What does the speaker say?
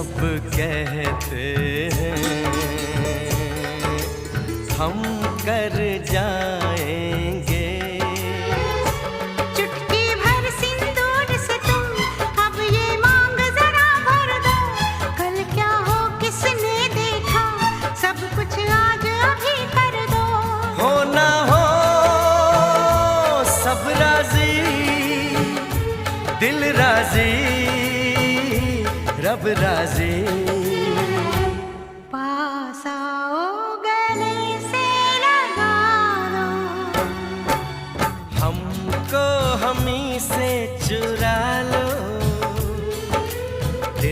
सब कहते हैं हम कर जाएंगे। चुटकी भर सिंदूर से तुम अब ये मांग जरा भर दो। कल क्या हो किसने देखा, सब कुछ आज अभी कर दो। हो ना हो सब राजी, दिल राजी, रब राजी।